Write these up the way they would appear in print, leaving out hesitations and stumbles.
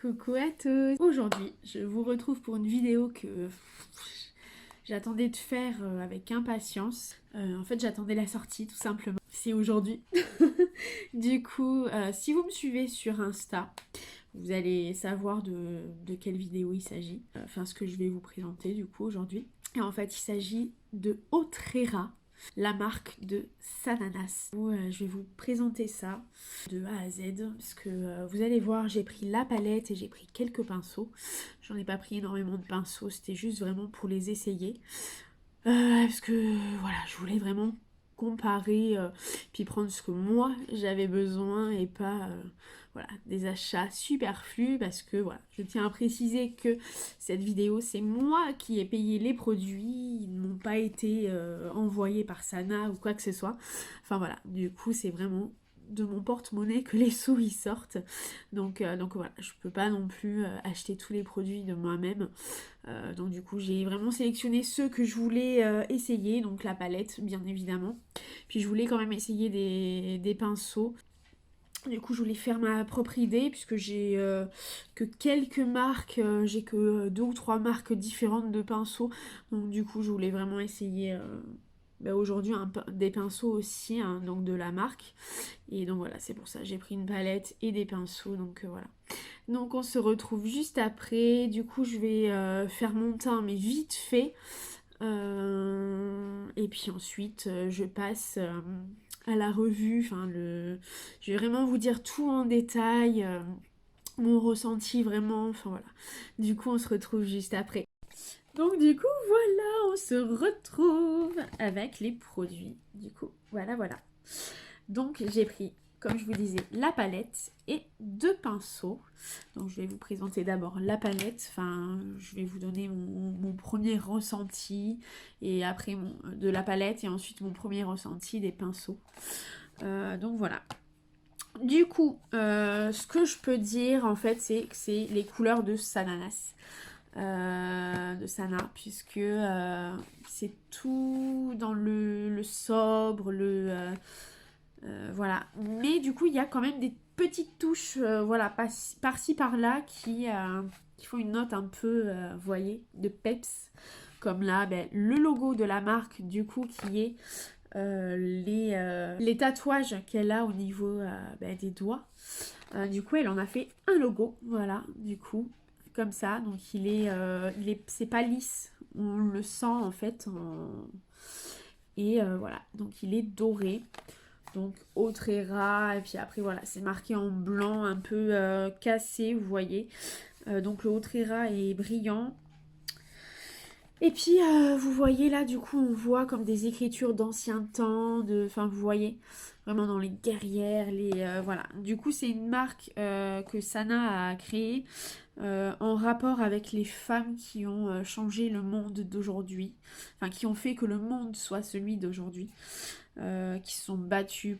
Coucou à tous. Aujourd'hui, je vous retrouve pour une vidéo que j'attendais de faire avec impatience. En fait, j'attendais la sortie tout simplement. C'est aujourd'hui. Du coup, si vous me suivez sur Insta, vous allez savoir de quelle vidéo il s'agit. Enfin, ce que je vais vous présenter du coup aujourd'hui. Et en fait, il s'agit de Autrera, la marque de Sananas. Je vais vous présenter ça de A à Z parce que vous allez voir, j'ai pris la palette et j'ai pris quelques pinceaux. J'en ai pas pris énormément de pinceaux, c'était juste vraiment pour les essayer. Parce que voilà, je voulais vraiment comparer puis prendre ce que moi j'avais besoin et pas voilà, des achats superflus parce que voilà, je tiens à préciser que cette vidéo c'est moi qui ai payé les produits, ils n'ont pas été envoyés par Sana ou quoi que ce soit. Enfin voilà, du coup c'est vraiment de mon porte-monnaie que les sous y sortent. Donc voilà, je peux pas non plus acheter tous les produits de moi-même. Donc du coup j'ai vraiment sélectionné ceux que je voulais essayer, donc la palette bien évidemment. Puis je voulais quand même essayer des pinceaux. Du coup je voulais faire ma propre idée puisque j'ai que quelques marques, j'ai que deux ou trois marques différentes de pinceaux. Donc du coup je voulais vraiment essayer aujourd'hui des pinceaux aussi, hein, donc de la marque. Et donc voilà, c'est pour ça j'ai pris une palette et des pinceaux, donc voilà. Donc on se retrouve juste après. Du coup je vais faire mon teint mais vite fait. Et puis ensuite je passe à la revue. Je vais vraiment vous dire tout en détail. Mon ressenti vraiment. Enfin voilà. Du coup on se retrouve juste après. Donc du coup voilà, on se retrouve avec les produits. Du coup voilà. Donc j'ai pris, comme je vous disais, la palette et deux pinceaux. Donc je vais vous présenter d'abord la palette. Enfin, je vais vous donner mon premier ressenti et après de la palette et ensuite mon premier ressenti des pinceaux. Donc voilà. Du coup, ce que je peux dire en fait, c'est que c'est les couleurs de Sananas. De Sana, puisque c'est tout dans le sobre, voilà. Mais du coup, il y a quand même des petites touches, voilà, par-ci par-là qui font une note un peu, vous voyez, de peps. Comme là, le logo de la marque, du coup, qui est les tatouages qu'elle a au niveau des doigts. Du coup, elle en a fait un logo, voilà, du coup, comme ça. Donc, c'est pas lisse, on le sent en fait. Et voilà, donc il est doré. Donc Autrera, et puis après voilà, c'est marqué en blanc un peu cassé, vous voyez. Donc le Autrera est brillant. Et puis vous voyez là, du coup, on voit comme des écritures d'ancien temps, enfin vous voyez, vraiment dans les guerrières, voilà. Du coup, c'est une marque que Sana a créée en rapport avec les femmes qui ont changé le monde d'aujourd'hui, enfin qui ont fait que le monde soit celui d'aujourd'hui, qui se sont battues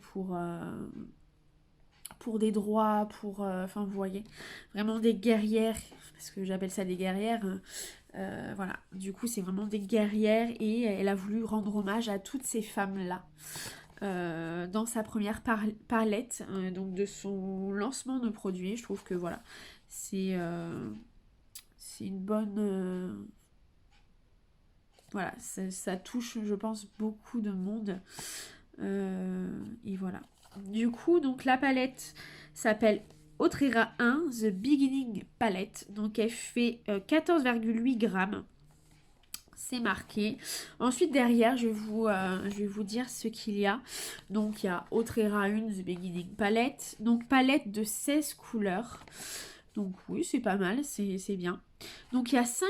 pour des droits, enfin vous voyez, vraiment des guerrières, parce que j'appelle ça des guerrières. Voilà, du coup c'est vraiment des guerrières et elle a voulu rendre hommage à toutes ces femmes-là. Dans sa première palette, donc de son lancement de produit, je trouve que voilà, c'est une bonne... voilà, ça touche, je pense, beaucoup de monde. Et voilà. Du coup, donc la palette s'appelle Autrera 1, The Beginning Palette. Donc elle fait 14,8 grammes. C'est marqué. Ensuite, derrière, je vais vous dire ce qu'il y a. Donc, il y a Autrera 1, The Beginning Palette. Donc, palette de 16 couleurs. Donc, oui, c'est pas mal, c'est bien. Donc, il y a 5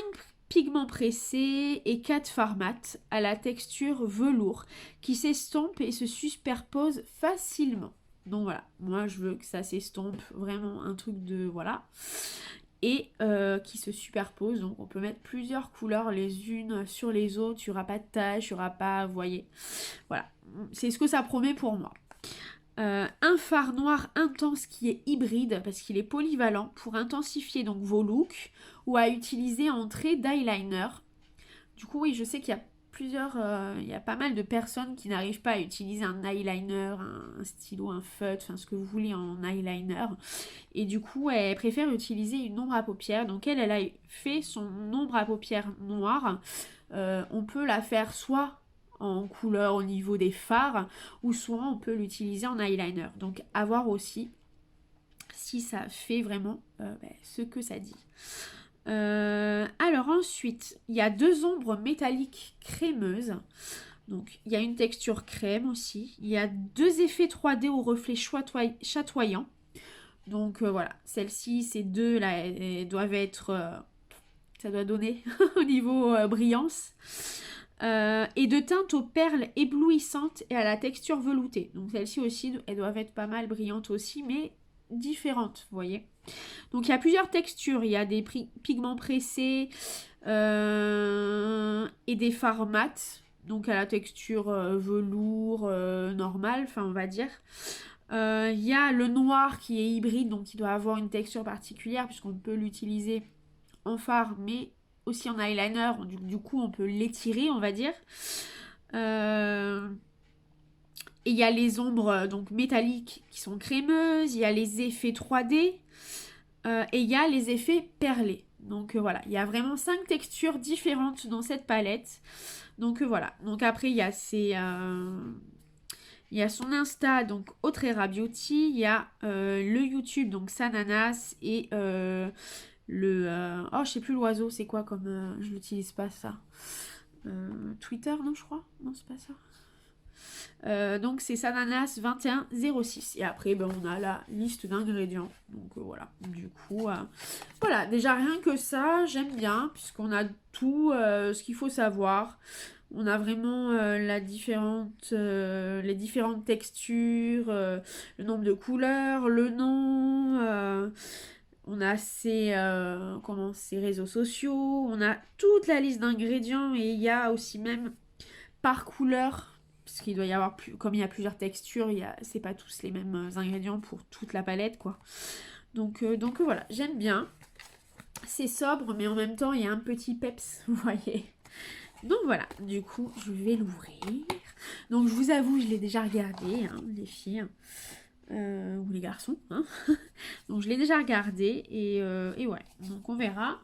pigments pressés et 4 formats à la texture velours qui s'estompent et se superposent facilement. Donc, voilà. Moi, je veux que ça s'estompe. Vraiment un truc de... Voilà. Et qui se superposent. Donc on peut mettre plusieurs couleurs les unes sur les autres. Il n'y aura pas de taches, il n'y aura pas, vous voyez. Voilà, c'est ce que ça promet pour moi. Un fard noir intense qui est hybride parce qu'il est polyvalent pour intensifier donc vos looks ou à utiliser en trait d'eyeliner. Du coup oui, je sais qu'il y a il y a pas mal de personnes qui n'arrivent pas à utiliser un eyeliner, un stylo, un feutre, enfin ce que vous voulez en eyeliner. Et du coup, elle préfère utiliser une ombre à paupières. Donc elle a fait son ombre à paupières noire. On peut la faire soit en couleur au niveau des fards, ou soit on peut l'utiliser en eyeliner. Donc à voir aussi si ça fait vraiment ce que ça dit. Alors ensuite, il y a 2 ombres métalliques crémeuses. Donc il y a une texture crème aussi. Il y a 2 effets 3D au reflet chatoyant. Donc voilà, celles-ci, ces deux là, elles doivent être... ça doit donner au niveau brillance. Et de teintes aux perles éblouissantes et à la texture veloutée. Donc celles-ci aussi, elles doivent être pas mal brillantes aussi, mais différentes, vous voyez. Donc il y a plusieurs textures, il y a des pigments pressés et des fards mat, donc à la texture velours normale, enfin on va dire. Il y a le noir qui est hybride, donc il doit avoir une texture particulière puisqu'on peut l'utiliser en fard mais aussi en eyeliner, du coup on peut l'étirer on va dire. Et il y a les ombres donc métalliques qui sont crémeuses, il y a les effets 3D. Et il y a les effets perlés. Donc voilà, il y a vraiment 5 textures différentes dans cette palette. Donc voilà, donc après il y a il y a son Insta, donc Autrera Beauty, il y a le YouTube, donc Sananas, et oh je sais plus l'oiseau, c'est quoi comme... je l'utilise pas ça. Twitter, non je crois. Non c'est pas ça. Donc c'est Sananas 2106 et après on a la liste d'ingrédients, donc voilà, du coup voilà, déjà rien que ça j'aime bien puisqu'on a tout ce qu'il faut savoir. On a vraiment les différentes textures, le nombre de couleurs, le nom, on a ses réseaux sociaux, on a toute la liste d'ingrédients et il y a aussi même par couleur. Parce qu'il doit y avoir, comme il y a plusieurs textures, c'est pas tous les mêmes ingrédients pour toute la palette, quoi. Donc voilà, j'aime bien. C'est sobre, mais en même temps, il y a un petit peps, vous voyez. Donc voilà, du coup, je vais l'ouvrir. Donc je vous avoue, je l'ai déjà regardé, hein, les filles. Ou les garçons, hein. Donc je l'ai déjà regardé, et ouais, donc on verra.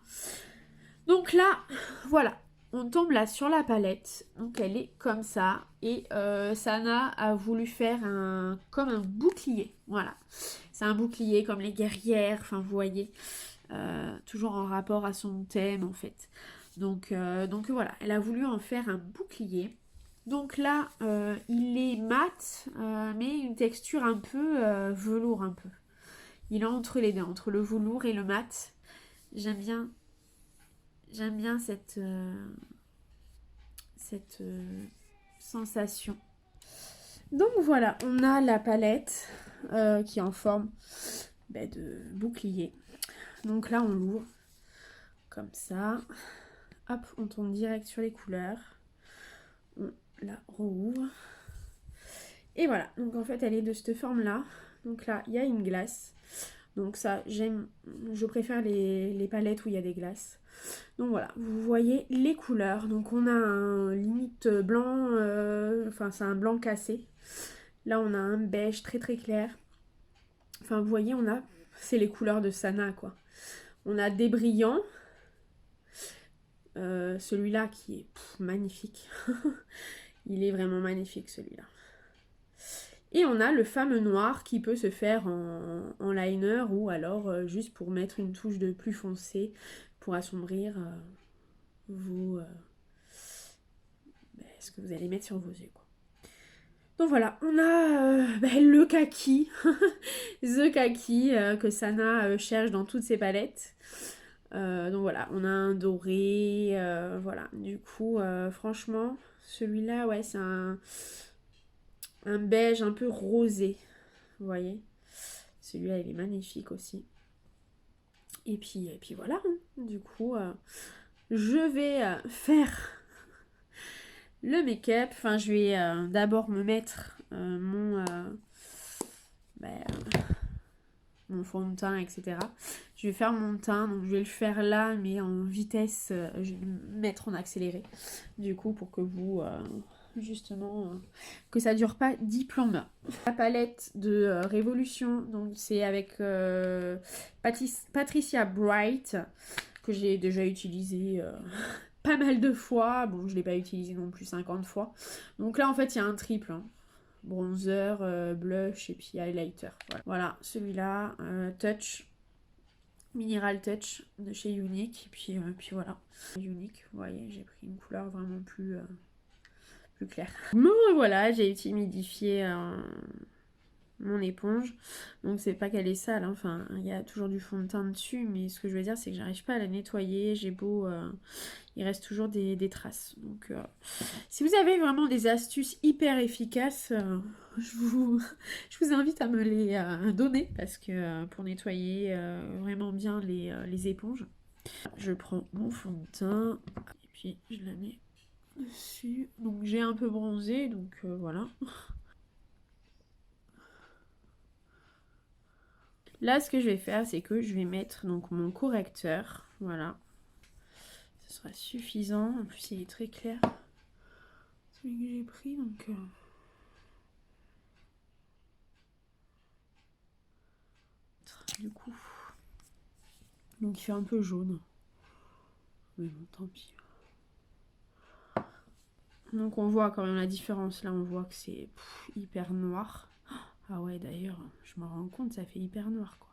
Donc là, voilà. On tombe là sur la palette, donc elle est comme ça, et Sana a voulu faire comme un bouclier, voilà. C'est un bouclier comme les guerrières, enfin vous voyez, toujours en rapport à son thème en fait. Donc voilà, elle a voulu en faire un bouclier. Donc là, il est mat, mais une texture un peu velours un peu. Il est entre les deux, entre le velours et le mat. J'aime bien cette sensation. Donc voilà, on a la palette qui est en forme de bouclier. Donc là, on l'ouvre comme ça. Hop, on tourne direct sur les couleurs. On la rouvre. Et voilà, donc en fait, elle est de cette forme-là. Donc là, il y a une glace. Donc ça, je préfère les palettes où il y a des glaces. Donc voilà, vous voyez les couleurs. Donc on a un limite blanc, enfin c'est un blanc cassé. Là on a un beige très très clair. Enfin vous voyez, c'est les couleurs de Sana quoi. On a des brillants. Celui-là qui est magnifique. Il est vraiment magnifique celui-là. Et on a le fameux noir qui peut se faire en liner ou alors juste pour mettre une touche de plus foncé pour assombrir ce que vous allez mettre sur vos yeux. Quoi. Donc voilà, on a le kaki, the kaki que Sana cherche dans toutes ses palettes. Donc voilà, on a un doré, voilà. Du coup, franchement, celui-là, ouais, c'est un beige un peu rosé, vous voyez. Celui-là, il est magnifique aussi. Et puis voilà, hein. Du coup, je vais faire le make-up. Enfin, je vais d'abord me mettre mon fond de teint, etc. Je vais faire mon teint, donc je vais le faire là, mais en vitesse, je vais le mettre en accéléré. Du coup, pour que vous, justement, que ça dure pas 10 plombes. La palette de Révolution, donc c'est avec Patricia Bright, que j'ai déjà utilisé pas mal de fois. Bon, je l'ai pas utilisé non plus 50 fois. Donc là, en fait, il y a un triple, hein. Bronzer, blush et puis highlighter. Voilà, celui-là, Touch, Mineral Touch de chez Unique. Et puis voilà, Unique, vous voyez, j'ai pris une couleur vraiment plus claire. Bon, voilà, j'ai humidifié mon éponge. Donc c'est pas qu'elle est sale, hein. Enfin, il y a toujours du fond de teint dessus, mais ce que je veux dire, c'est que j'arrive pas à la nettoyer. J'ai beau... il reste toujours des traces. Donc, si vous avez vraiment des astuces hyper efficaces, je vous invite à me les donner parce que pour nettoyer vraiment bien les éponges. Je prends mon fond de teint et puis je la mets dessus. Donc j'ai un peu bronzé, donc voilà. Là, ce que je vais faire, c'est que je vais mettre donc mon correcteur. Voilà. Ce sera suffisant. En plus, il est très clair. Celui que j'ai pris, donc... Du coup... Donc, il fait un peu jaune. Mais bon, tant pis. Donc, on voit quand même la différence. Là, on voit que c'est hyper noir. Ah ouais, d'ailleurs, je me rends compte, ça fait hyper noir, quoi.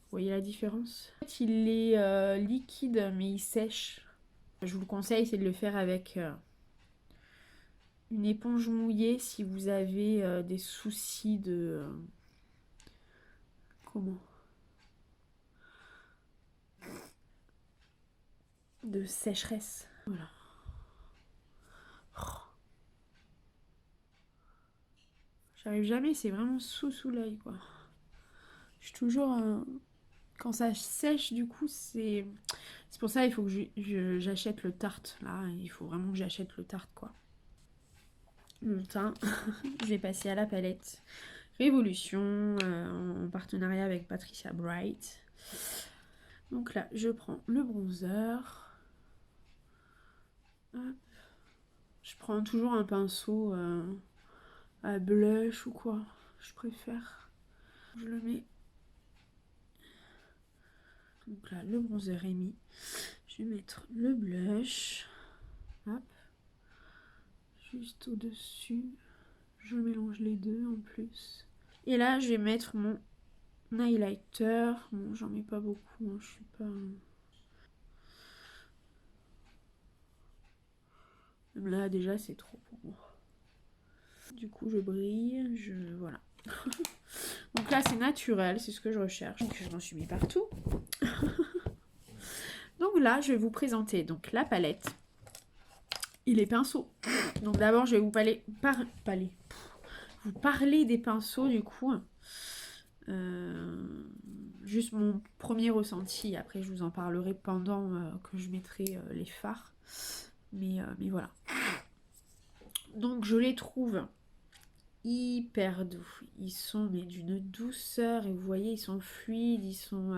Vous voyez la différence? En fait, il est liquide, mais il sèche. Je vous le conseille, c'est de le faire avec une éponge mouillée si vous avez des soucis de... comment? De sécheresse. Voilà. Oh. J'arrive jamais, c'est vraiment sous l'œil, quoi. Je suis toujours... quand ça sèche, du coup, c'est... C'est pour ça il faut que j'achète le Tarte, là. Il faut vraiment que j'achète le Tarte, quoi. Le teint, je vais passer à la palette Révolution, en partenariat avec Patricia Bright. Donc là, je prends le bronzer. Hop. Je prends toujours un pinceau à blush ou quoi, je préfère. Je le mets. Donc là, le bronzer est mis. Je vais mettre le blush. Hop. Juste au-dessus. Je mélange les deux en plus. Et là, je vais mettre mon highlighter. Bon, j'en mets pas beaucoup, hein, je suis pas... Même là, déjà, c'est trop pour moi. Du coup, je brille, voilà. Donc là, c'est naturel, c'est ce que je recherche. Donc, je m'en suis mis partout. Donc là, je vais vous présenter donc la palette et les pinceaux. Donc d'abord, je vais vous vous parler des pinceaux, du coup. Juste mon premier ressenti. Après, je vous en parlerai pendant que je mettrai les fards. Mais voilà. Donc, je les trouve hyper doux. Ils sont mais d'une douceur. Et vous voyez, ils sont fluides. Ils sont...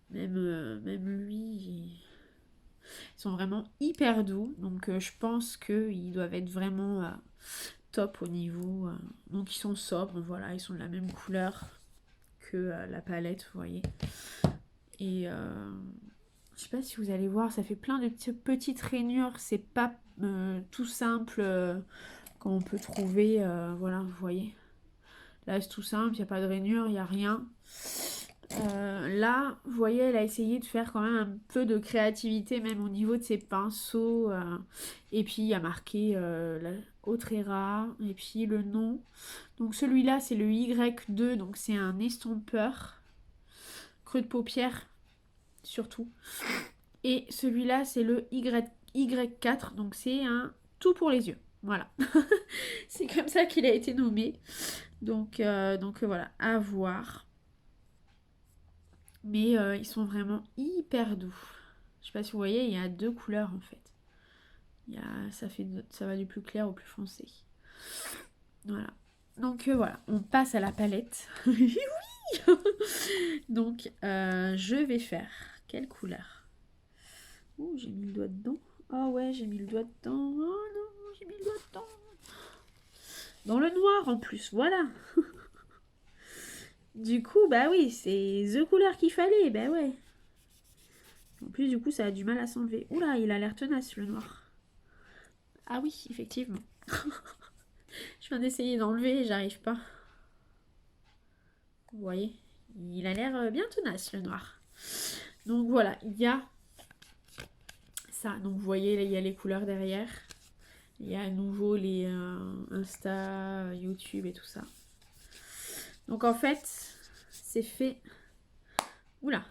même lui... Ils sont vraiment hyper doux. Donc, je pense qu'ils doivent être vraiment... top au niveau. Donc ils sont sobres, voilà, ils sont de la même couleur que la palette, vous voyez. Et je sais pas si vous allez voir, ça fait plein de petites rainures. C'est pas tout simple comme on peut trouver. Voilà, vous voyez. Là c'est tout simple, il n'y a pas de rainures, il n'y a rien. Là, vous voyez, elle a essayé de faire quand même un peu de créativité, même au niveau de ses pinceaux. Et puis, il y a marqué la Autrera, et puis le nom. Donc, celui-là, c'est le Y2, donc c'est un estompeur. Creux de paupière, surtout. Et celui-là, c'est le Y4, donc c'est un tout pour les yeux. Voilà. C'est comme ça qu'il a été nommé. Donc voilà, à voir. Mais ils sont vraiment hyper doux. Je sais pas si vous voyez, il y a deux couleurs en fait. Ça va du plus clair au plus foncé. Voilà. Donc voilà, on passe à la palette. Oui. Donc je vais faire quelle couleur? Oh, j'ai mis le doigt dedans. Oh ouais, j'ai mis le doigt dedans. Oh non, j'ai mis le doigt dedans. Dans le noir en plus, voilà. Du coup, bah oui, c'est the couleur qu'il fallait, bah ouais. En plus, du coup, ça a du mal à s'enlever. Oula, il a l'air tenace, le noir. Ah oui, effectivement. Je viens d'essayer d'enlever et j'arrive pas. Vous voyez, il a l'air bien tenace, le noir. Donc voilà, il y a ça. Donc vous voyez, là, il y a les couleurs derrière. Il y a à nouveau les Insta, YouTube et tout ça. Donc en fait, c'est fait... Oula,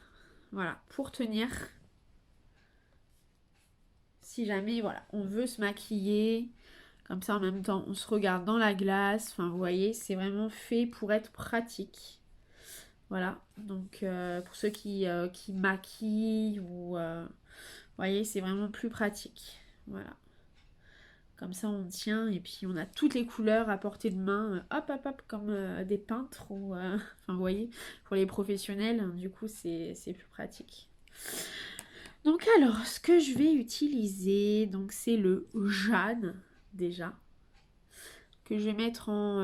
voilà, pour tenir. Si jamais, voilà, on veut se maquiller, comme ça en même temps, on se regarde dans la glace. Enfin, vous voyez, c'est vraiment fait pour être pratique. Voilà, donc pour ceux qui maquillent ou... vous voyez, c'est vraiment plus pratique. Voilà. Comme ça, on tient et puis on a toutes les couleurs à portée de main. Hop, hop, hop, comme des peintres. Ou, enfin, vous voyez, pour les professionnels, hein, du coup, c'est plus pratique. Donc alors, ce que je vais utiliser, donc c'est le Jade, déjà. Que je vais mettre en...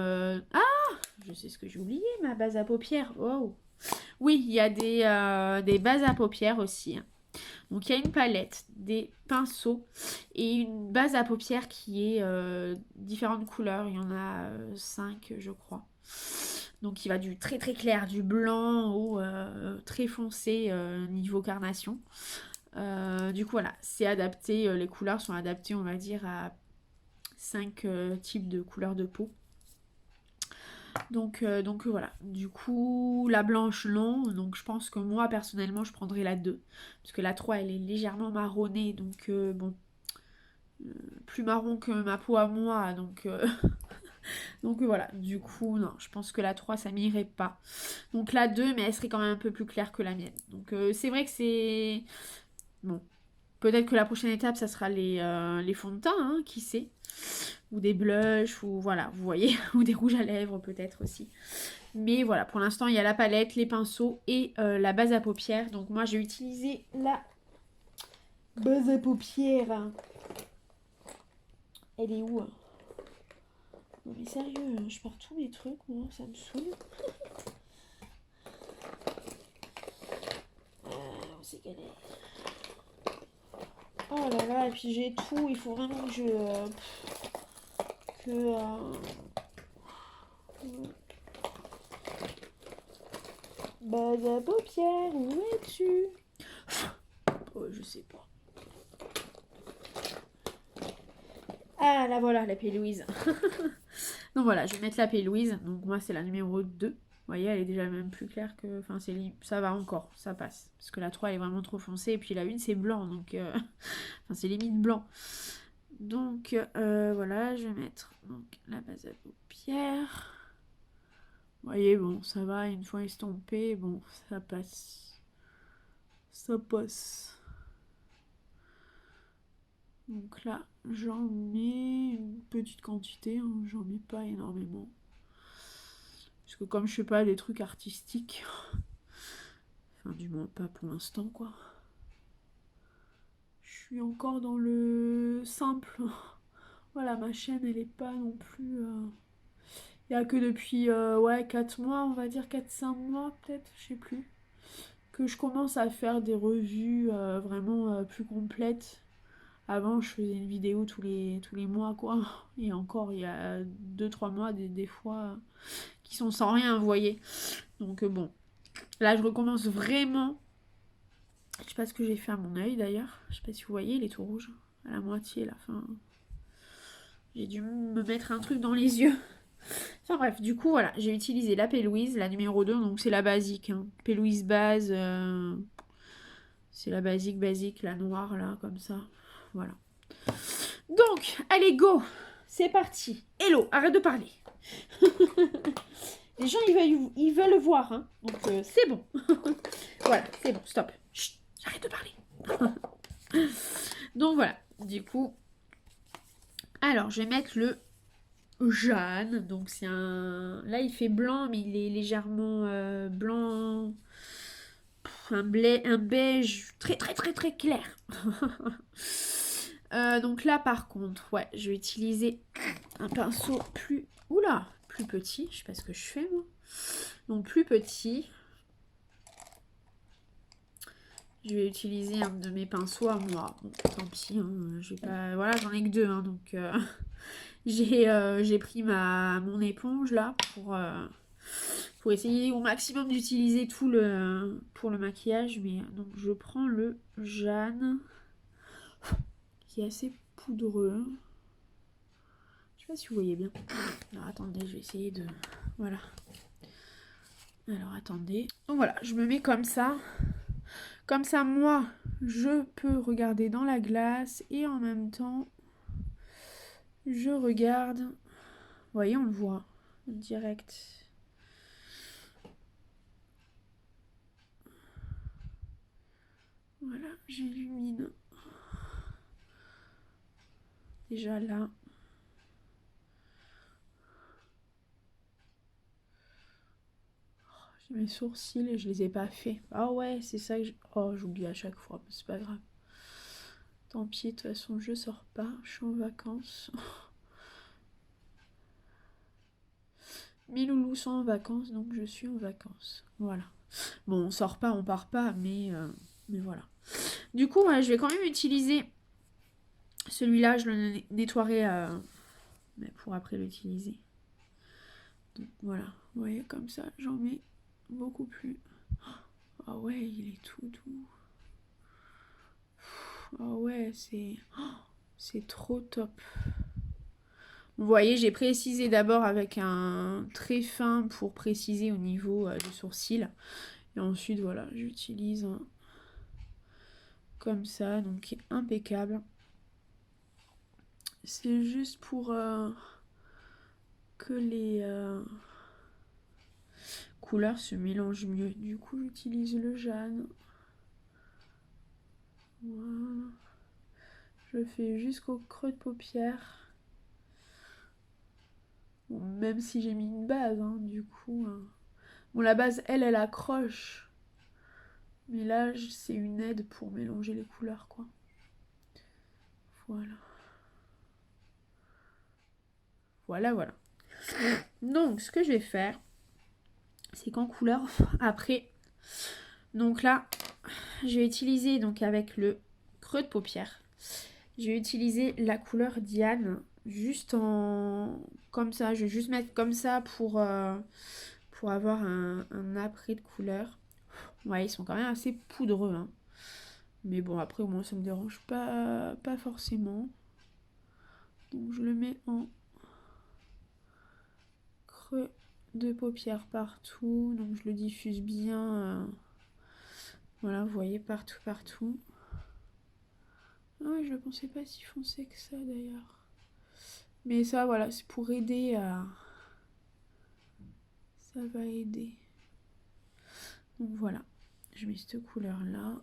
Ah, je sais ce que j'ai oublié, ma base à paupières. Oh. Oui, il y a des bases à paupières aussi. Hein. Donc il y a une palette, des pinceaux et une base à paupières qui est différentes couleurs. Il y en a 5 je crois. Donc il va du très très clair, du blanc au très foncé niveau carnation. Du coup voilà, c'est adapté, les couleurs sont adaptées on va dire à 5 types de couleurs de peau. Donc voilà, du coup la blanche non, donc je pense que moi personnellement je prendrais la 2 parce que la 3 elle est légèrement marronnée donc bon, plus marron que ma peau à moi donc, donc voilà, du coup non, je pense que la 3 ça m'irait pas. Donc la 2 mais elle serait quand même un peu plus claire que la mienne. Donc c'est vrai que c'est... Bon, peut-être que la prochaine étape ça sera les fonds de teint, hein, qui sait. Ou des blushs, ou voilà, vous voyez, ou des rouges à lèvres peut-être aussi. Mais voilà, pour l'instant, il y a la palette, les pinceaux et la base à paupières. Donc moi, j'ai utilisé la base à paupières. Elle est où? Non mais sérieux, je perds tous mes trucs, moi, ça me saoule. Où c'est qu'elle est? Oh là là, et puis j'ai tout, il faut vraiment que je... Base à paupières, où es-tu? Oh, je sais pas. Ah, là voilà, la P. Louise. Donc voilà, je vais mettre la P. Louise. Donc moi, c'est la numéro 2. Vous voyez, elle est déjà même plus claire que... Enfin, ça va encore, ça passe. Parce que la 3, elle est vraiment trop foncée. Et puis la 1, c'est blanc. Donc, enfin, c'est limite blanc. Donc, voilà, je vais mettre donc, la base à paupières. Vous voyez, bon, ça va, une fois estompé, bon, ça passe. Ça passe. Donc là, j'en mets une petite quantité, hein, j'en mets pas énormément. Parce que comme je fais pas des trucs artistiques, enfin du moins pas pour l'instant quoi. Je suis encore dans le simple. Voilà, ma chaîne elle est pas non plus... Il y a que depuis ouais, 4 mois, on va dire 4-5 mois peut-être, je sais plus. Que je commence à faire des revues vraiment plus complètes. Avant, je faisais une vidéo tous les mois, quoi. Et encore, il y a 2-3 mois, des fois, qui sont sans rien, vous voyez. Donc, bon. Là, je recommence vraiment. Je sais pas ce que j'ai fait à mon œil, d'ailleurs. Je sais pas si vous voyez, il est tout rouge. À la moitié, là. Enfin, j'ai dû me mettre un truc dans les yeux. Enfin, bref. Du coup, voilà. J'ai utilisé la P. Louise, la numéro 2. Donc, c'est la basique. Hein. P. Louise base. C'est la basique, la noire, là, comme ça. Voilà. Donc, allez, go! C'est parti. Hello, arrête de parler. Les gens, ils veulent le voir, hein. Donc, c'est bon. Voilà, c'est bon, stop. Chut, arrête de parler. Donc, voilà. Du coup, alors, je vais mettre le Jeanne. Donc c'est un... Là il fait blanc mais il est légèrement blanc. Un beige très très très très clair. Donc là par contre, ouais, je vais utiliser un pinceau plus... Oula, plus petit. Je sais pas ce que je fais moi. Donc plus petit. Je vais utiliser un de mes pinceaux à moi. Bon, tant pis, hein, j'ai pas... Voilà, j'en ai que deux, hein, donc j'ai pris mon éponge là pour essayer au maximum d'utiliser tout pour le maquillage. Mais donc je prends le Jeanne qui est assez poudreux. Je sais pas si vous voyez bien. Alors attendez, je vais essayer de... Voilà. Alors attendez. Donc voilà, je me mets comme ça. Comme ça, moi, je peux regarder dans la glace et en même temps, je regarde. Vous voyez, on le voit direct. Voilà, j'illumine. Déjà là. J'ai mes sourcils et je les ai pas faits. Ah ouais, c'est ça que je... Oh, j'oublie à chaque fois, mais c'est pas grave. Tant pis, de toute façon, je sors pas. Je suis en vacances. Mes loulous sont en vacances, donc je suis en vacances. Voilà. Bon, on sort pas, on part pas, mais voilà. Du coup, ouais, je vais quand même utiliser celui-là. Je le nettoierai mais pour après l'utiliser. Donc voilà, vous voyez, comme ça, j'en mets beaucoup plus. Ah ouais, il est tout doux. Ah ouais, c'est trop top. Vous voyez, j'ai précisé d'abord avec un trait fin pour préciser au niveau du sourcil. Et ensuite, voilà, j'utilise comme ça, donc impeccable. C'est juste pour que les couleurs se mélangent mieux. Du coup, j'utilise le Jeanne. Voilà. Je fais jusqu'au creux de paupière. Bon, même si j'ai mis une base, hein, du coup. Bon, la base, elle accroche. Mais là, c'est une aide pour mélanger les couleurs, quoi. Voilà. Voilà, voilà. Donc, ce que je vais faire, c'est qu'en couleur, après, donc là, je vais utiliser, donc avec le creux de paupière, je vais utiliser la couleur Diane, juste comme ça. Je vais juste mettre comme ça pour avoir un après de couleur. Ouais, ils sont quand même assez poudreux, hein. Mais bon, après, au moins, ça me dérange pas forcément. Donc, je le mets en creux de paupière partout. Donc, je le diffuse bien. Voilà, vous voyez, partout, partout. Ah, je ne pensais pas si foncé que ça, d'ailleurs. Mais ça, voilà, c'est pour aider à... Ça va aider. Donc, voilà. Je mets cette couleur-là.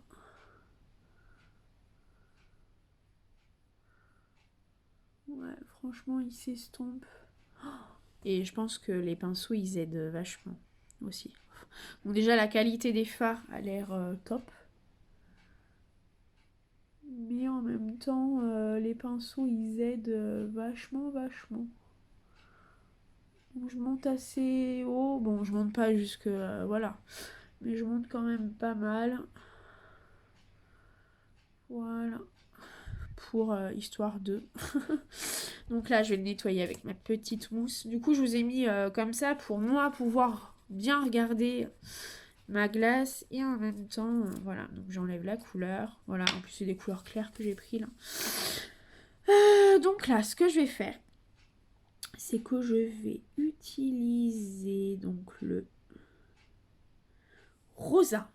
Ouais, franchement, il s'estompe. Et je pense que les pinceaux, ils aident vachement aussi. Donc déjà, la qualité des fards a l'air top. Mais en même temps, les pinceaux, ils aident vachement, vachement. Donc je monte assez haut. Bon, je monte pas jusque... voilà. Mais je monte quand même pas mal. Voilà. Pour histoire de... Donc là, je vais le nettoyer avec ma petite mousse. Du coup, je vous ai mis comme ça pour moi pouvoir bien regarder ma glace. Et en même temps, voilà. Donc j'enlève la couleur. Voilà, en plus c'est des couleurs claires que j'ai pris là. Donc là, ce que je vais faire, c'est que je vais utiliser donc le rosa.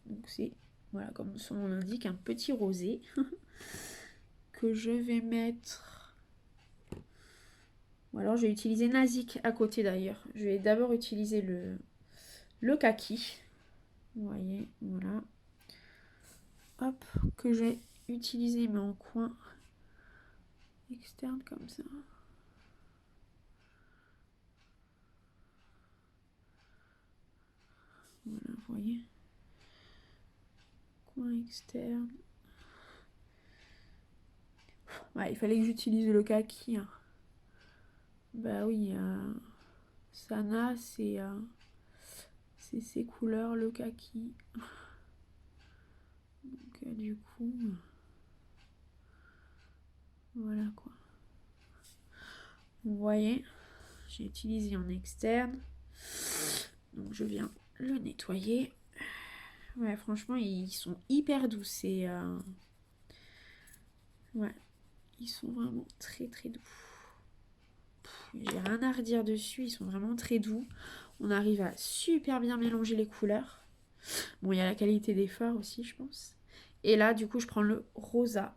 Donc c'est, voilà, comme son nom l'indique, un petit rosé que je vais mettre. Ou alors je vais utiliser Nazik à côté d'ailleurs. Je vais d'abord utiliser le kaki. Vous voyez, voilà. Hop, que je vais utiliser mais en coin externe comme ça. Voilà, vous voyez. Coin externe. Ouais, il fallait que j'utilise le kaki. Hein. Bah oui, Sana, c'est ces couleurs, le kaki. Donc du coup, voilà quoi. Vous voyez, j'ai utilisé en externe. Donc je viens le nettoyer. Ouais, franchement, ils sont hyper doux. Ouais, ils sont vraiment très très doux. J'ai rien à redire dessus, ils sont vraiment très doux. On arrive à super bien mélanger les couleurs. Bon, il y a la qualité des fards aussi, je pense. Et là, du coup, je prends le rosa.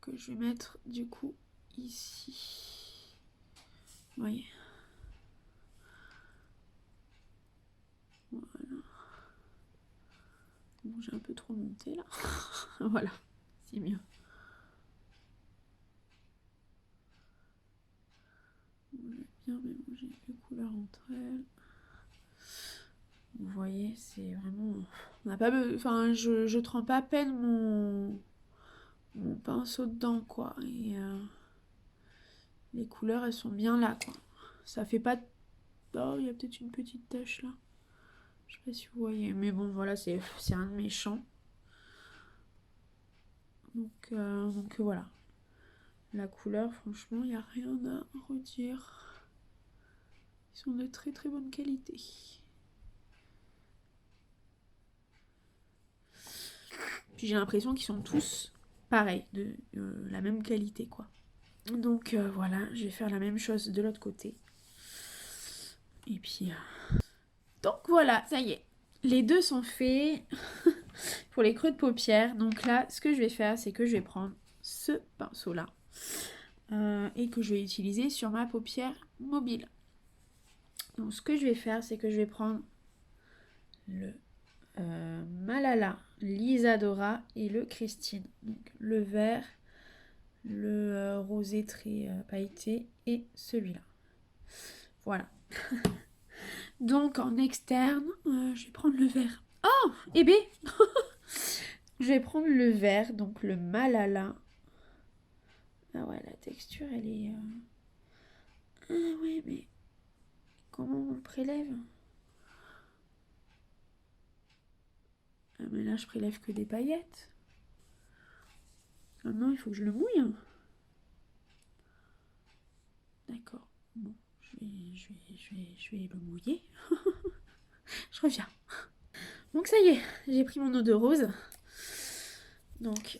Que je vais mettre, du coup, ici. Vous voyez. Voilà. Bon, j'ai un peu trop monté, là. Voilà, c'est mieux. Bien mélanger les couleurs entre elles. Vous voyez, c'est vraiment... On n'a pas enfin, je trempe à peine mon pinceau dedans, quoi. Et les couleurs, elles sont bien là, quoi. Ça fait pas... Oh, il y a peut-être une petite tache, là. Je sais pas si vous voyez. Mais bon, voilà, c'est un de mes champs. Donc voilà. La couleur, franchement, il n'y a rien à redire. Ils sont de très très bonne qualité. Puis j'ai l'impression qu'ils sont tous pareils, de la même qualité, quoi. Donc voilà, je vais faire la même chose de l'autre côté. Et puis... Donc voilà, ça y est. Les deux sont faits pour les creux de paupières. Donc là, ce que je vais faire, c'est que je vais prendre ce pinceau-là. Et que je vais utiliser sur ma paupière mobile. Donc ce que je vais faire, c'est que je vais prendre le Malala, l'Isadora et le Christine. Donc le vert, le rosé très pailleté et celui-là. Voilà. Donc en externe, je vais prendre le vert. Oh, eh bien je vais prendre le vert, donc le Malala. Ah ouais, la texture, elle est... Ah ouais, mais comment on le prélève? Ah mais là, je prélève que des paillettes. Ah non, il faut que je le mouille. D'accord. Bon, je vais le mouiller. Je reviens. Donc ça y est, j'ai pris mon eau de rose. Donc,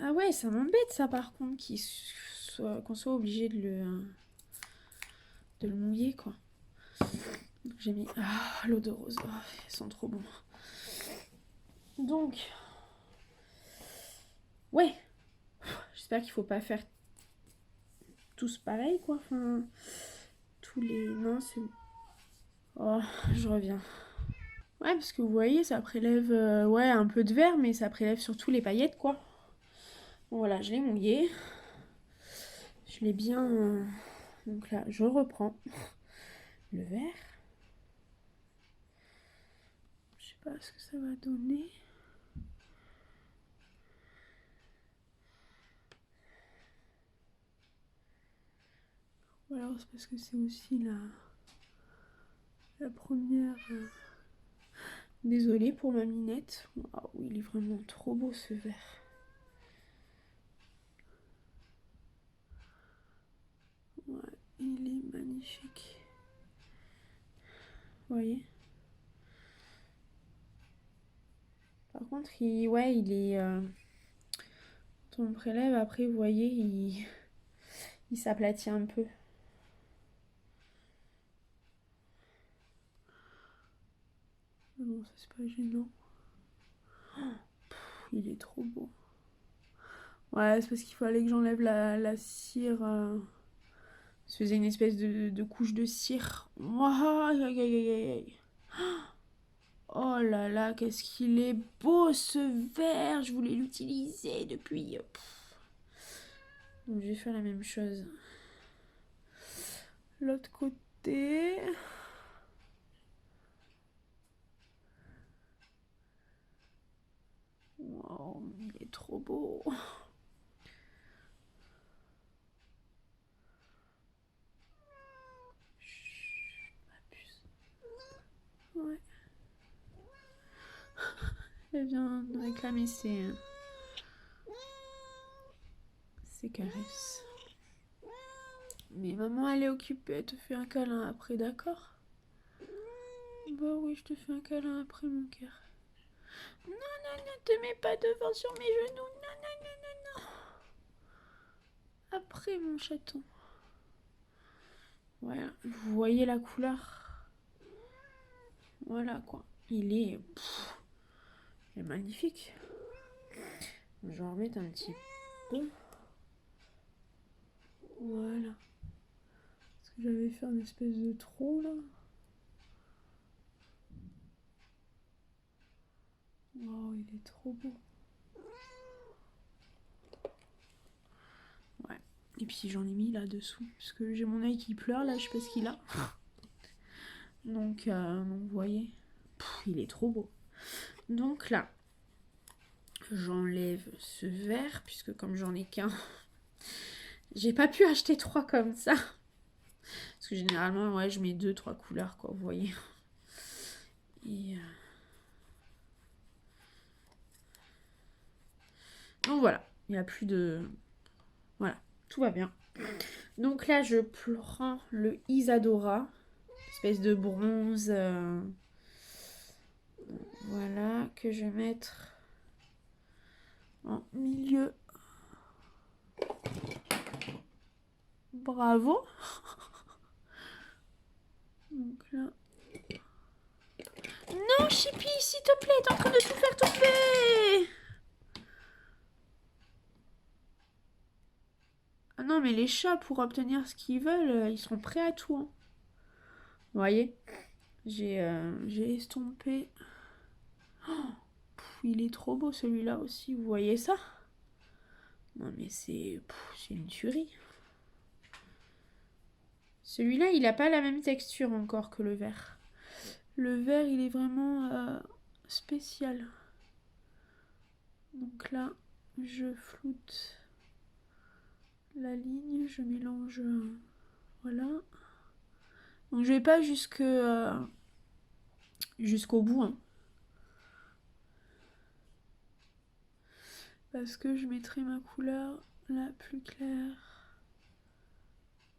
ah ouais, ça m'embête ça par contre qu'on soit obligé de le mouiller quoi. J'ai mis l'eau de rose, elles sont trop bons. Donc, ouais, j'espère qu'il faut pas faire tous pareil quoi. Enfin, tous les... Non, c'est... Oh, je reviens. Ouais, parce que vous voyez, ça prélève ouais, un peu de vert, mais ça prélève surtout les paillettes quoi. Bon, voilà, je l'ai mouillé. Je l'ai bien... Donc là, je reprends le vert. Je sais pas ce que ça va donner. Ou alors c'est parce que c'est aussi la première... Désolée pour ma minette. Waouh, il est vraiment trop beau ce vert. Ouais, il est magnifique. Vous voyez? Par contre, ouais, il est... Quand on le prélève, après, vous voyez, il s'aplatit un peu. Non, ça c'est pas gênant. Il est trop beau. Ouais, c'est parce qu'il fallait que j'enlève la cire. Ça faisait une espèce de couche de cire. Aïe, aïe, aïe, aïe, aïe. Oh là là, qu'est-ce qu'il est beau ce verre. Je voulais l'utiliser depuis... Donc je vais faire la même chose. L'autre côté. côté. Wow, il est trop beau. Chut, ma puce. Ouais. Elle vient de réclamer ses caresses. Mais maman, elle est occupée, elle te fait un câlin après, d'accord? Bah oui, je te fais un câlin après, mon cœur. Non, non, ne te mets pas devant sur mes genoux. Non, non, non, non, non. Après, mon chaton. Voilà, vous voyez la couleur? Voilà, quoi. Il est magnifique. Je vais en remettre un petit peu. Voilà. Est-ce que j'avais fait un espèce de trou, là? Oh, il est trop beau. Ouais. Et puis j'en ai mis là-dessous. Parce que j'ai mon œil qui pleure, là, je sais pas ce qu'il a. Donc, vous voyez. Il est trop beau. Donc là, j'enlève ce vert, puisque comme j'en ai qu'un, j'ai pas pu acheter 3 comme ça. Parce que généralement, ouais, je mets 2-3 couleurs, quoi, vous voyez. Et donc voilà, il n'y a plus de... Voilà, tout va bien. Donc là, je prends le Isadora, espèce de bronze, voilà, que je vais mettre en milieu. Bravo. Donc là... Non, Chippy, s'il te plaît, t'es en train de tout faire tomber. Ah non, mais les chats, pour obtenir ce qu'ils veulent, ils seront prêts à tout. Hein. Vous voyez, j'ai estompé. Oh, il est trop beau celui-là aussi, vous voyez ça? Non mais c'est une tuerie. Celui-là, il n'a pas la même texture encore que le vert. Le vert, il est vraiment spécial. Donc là, je floute la ligne, je mélange... voilà. Donc je vais pas jusqu'au bout. Hein. Parce que je mettrai ma couleur la plus claire.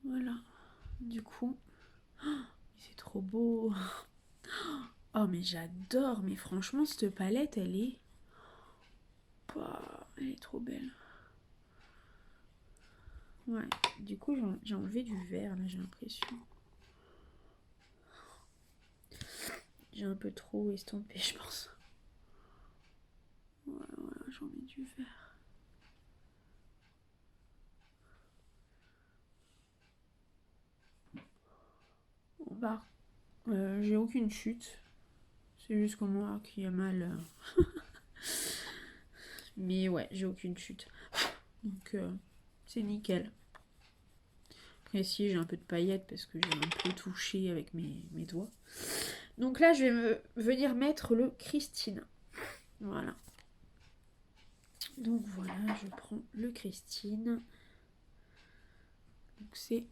Voilà. Du coup... Oh, c'est trop beau. Oh mais j'adore. Mais franchement, cette palette, elle est trop belle. Ouais. Du coup, j'ai enlevé du vert, là, j'ai l'impression. J'ai un peu trop estampé, je pense. Voilà, j'en mets du vert. On va... j'ai aucune chute. C'est juste que moi qui a mal. Mais ouais, j'ai aucune chute. Donc c'est nickel. Après si j'ai un peu de paillettes parce que j'ai un peu touché avec mes doigts. Donc là je vais venir mettre le Christine. Voilà. Donc voilà, je prends le Christine. Donc c'est...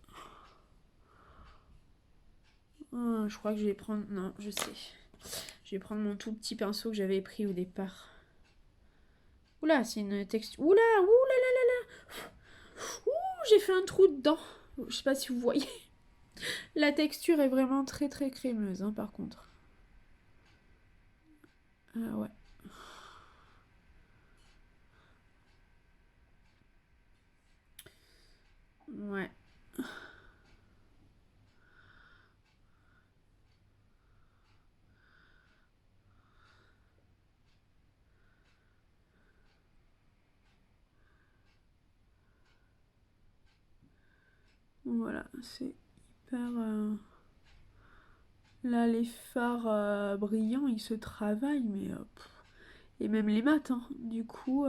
Oh, je crois que je vais prendre... Non, je sais. Je vais prendre mon tout petit pinceau que j'avais pris au départ. Oula, c'est une texture... Oula, oula là là là. Ouh, j'ai fait un trou dedans. Je sais pas si vous voyez. La texture est vraiment très très crémeuse, hein, par contre. Ah ouais. Ouais. Voilà, c'est hyper... Là, les fards brillants, ils se travaillent, mais... Et même les mat, hein. Du coup...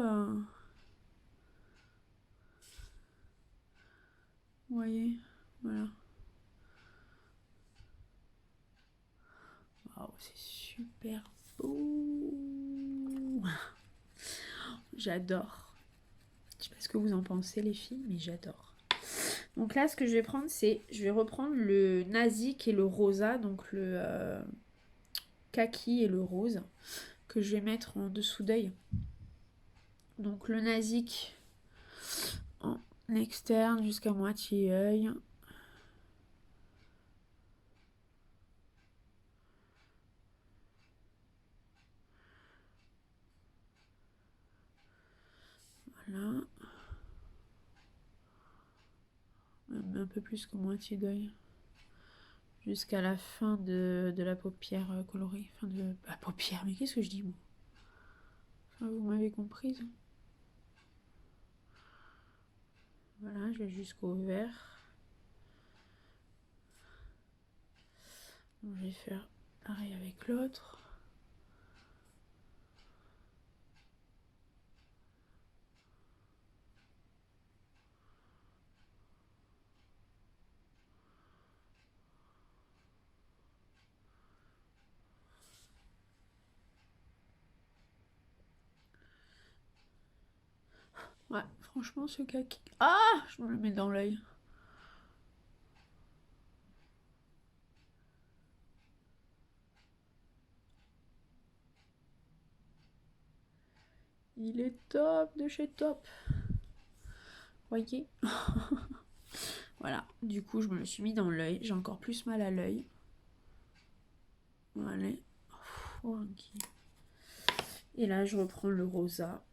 Vous voyez, voilà. Waouh, c'est super beau. J'adore. Je sais pas ce que vous en pensez les filles, mais j'adore. Donc là, ce que je vais prendre, c'est... Je vais reprendre le Nazik et le Rosa, donc le kaki et le rose, que je vais mettre en dessous d'œil. Donc le Nazik en externe jusqu'à moitié œil. Voilà. Même un peu plus que moitié d'œil. Jusqu'à la fin de la paupière colorée. Fin de la paupière, mais qu'est-ce que je dis moi? Enfin, vous m'avez comprise. Voilà, je vais jusqu'au vert. Donc, je vais faire pareil avec l'autre. Ouais, franchement, ce kaki... Ah, je me le mets dans l'œil. Il est top de chez top. Voyez. Voilà, du coup, je me le suis mis dans l'œil. J'ai encore plus mal à l'œil. Voilà. Et là, je reprends le rosa.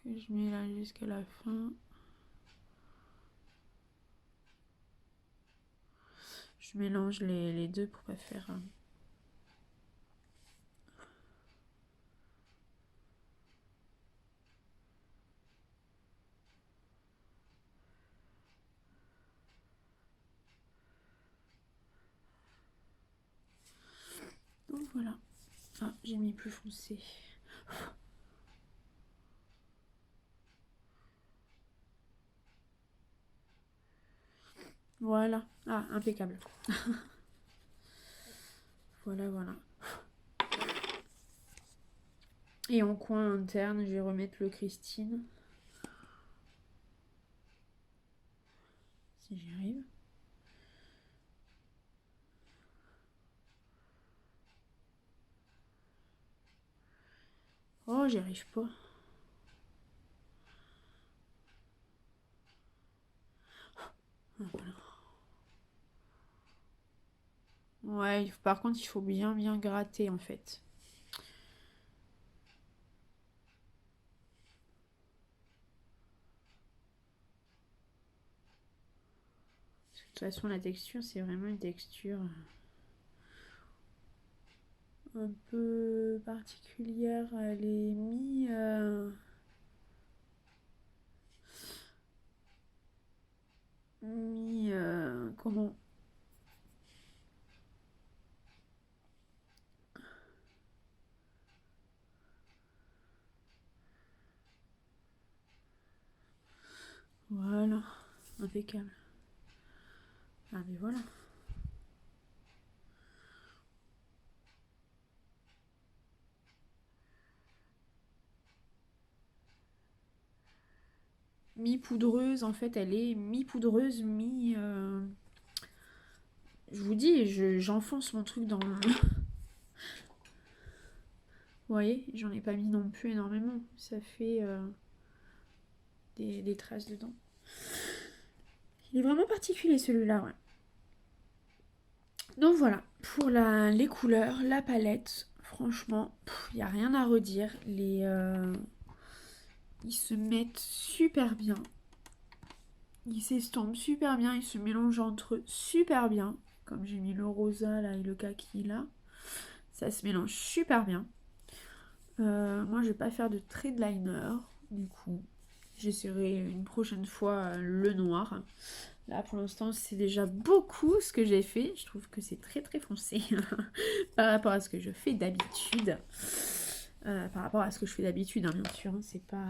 Que je mets là jusqu'à la fin. Je mélange les deux pour pas faire... Donc voilà. Ah, j'ai mis plus foncé. Voilà. Ah, impeccable. Voilà, voilà. Et en coin interne, je vais remettre le Christine. Si j'y arrive. Oh, j'y arrive pas. Ah, voilà. Ouais, par contre, il faut bien gratter en fait. De toute façon, la texture, c'est vraiment une texture un peu particulière. Elle est comment? Voilà, impeccable. Ah mais voilà. Mi-poudreuse, en fait, elle est mi-poudreuse, Je vous dis, j'enfonce mon truc dans le... Vous voyez, j'en ai pas mis non plus énormément. Ça fait des traces dedans. Il est vraiment particulier celui-là, ouais. Donc voilà, pour les couleurs, la palette, franchement, il n'y a rien à redire. Ils se mettent super bien. Ils s'estompent super bien, ils se mélangent entre eux super bien. Comme j'ai mis le rosa là et le kaki là. Ça se mélange super bien. Moi, je vais pas faire de trade liner. Du coup, j'essaierai une prochaine fois le noir. Là, pour l'instant, c'est déjà beaucoup ce que j'ai fait. Je trouve que c'est très très foncé par rapport à ce que je fais d'habitude. Par rapport à ce que je fais d'habitude, hein, bien sûr. Hein, c'est pas...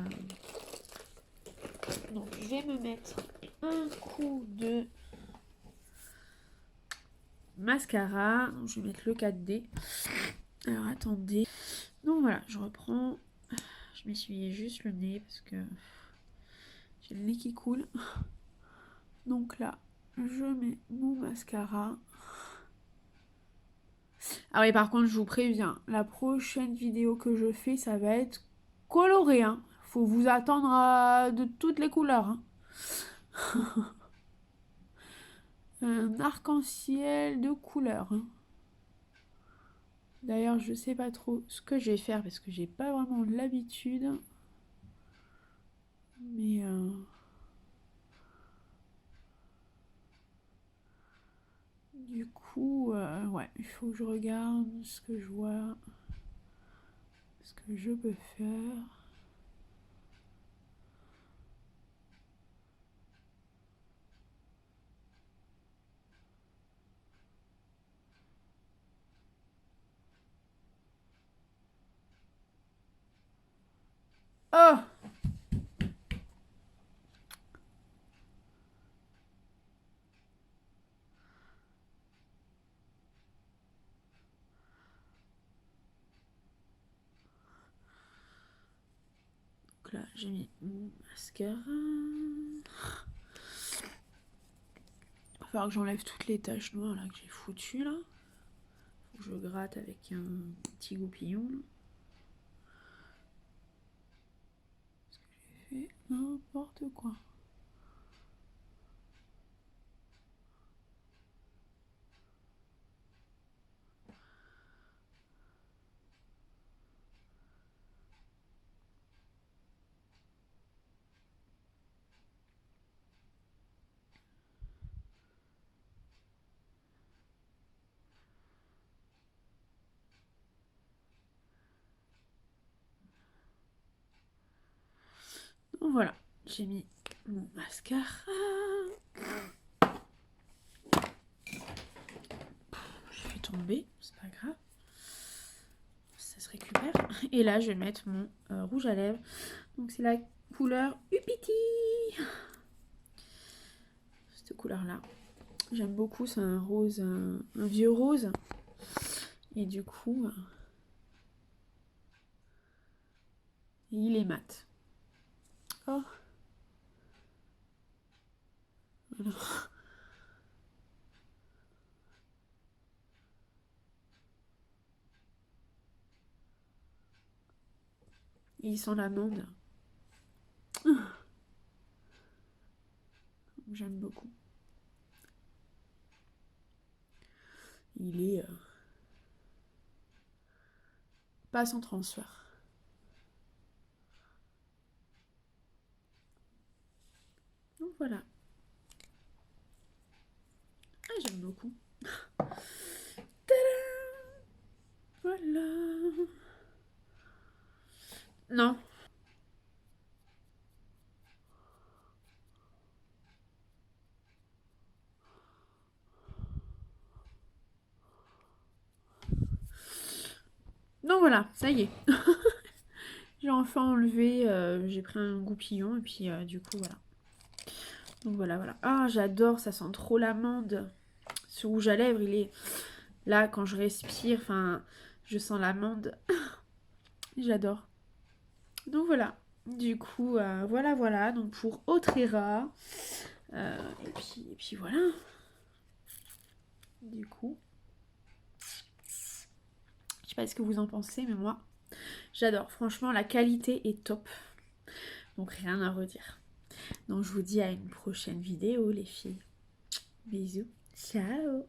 Donc, je vais me mettre un coup de mascara. Donc, je vais mettre le 4D. Alors attendez. Donc voilà, je reprends. Je m'essuyais juste le nez parce que j'ai le nez qui coule. Donc là, je mets mon mascara. Ah oui, par contre, je vous préviens, la prochaine vidéo que je fais, ça va être coloré, hein. Faut vous attendre à de toutes les couleurs, hein. Un arc-en-ciel de couleurs, hein. D'ailleurs, je sais pas trop ce que je vais faire parce que j'ai pas vraiment l'habitude. Mais du coup, ouais, il faut que je regarde ce que je vois, ce que je peux faire. Oh! Donc là, j'ai mis mon mascara. Il va falloir que j'enlève toutes les taches noires là que j'ai foutues là. Faut que je gratte avec un petit goupillon. Là. Parce que j'ai fait n'importe quoi. Donc voilà, j'ai mis mon mascara. Je vais tomber, c'est pas grave. Ça se récupère. Et là, je vais mettre mon rouge à lèvres. Donc c'est la couleur Upiti. Cette couleur-là. J'aime beaucoup, c'est un rose, un vieux rose. Et du coup, il est mat. Oh. Voilà. Il sent l'amande. J'aime beaucoup. Il est pas sans transfert. Donc voilà. Ah, j'aime beaucoup. Tadam! Voilà. Non. Donc voilà, ça y est. J'ai enfin enlevé, j'ai pris un goupillon et puis du coup voilà. Donc voilà, voilà. Ah, j'adore, ça sent trop l'amande. Ce rouge à lèvres, il est là quand je respire, enfin, je sens l'amande. J'adore. Donc voilà. Du coup, voilà, voilà. Donc pour Autrera. Et puis voilà. Du coup. Je sais pas ce que vous en pensez, mais moi, j'adore. Franchement, la qualité est top. Donc rien à redire. Donc je vous dis à une prochaine vidéo, les filles. Bisous. Ciao.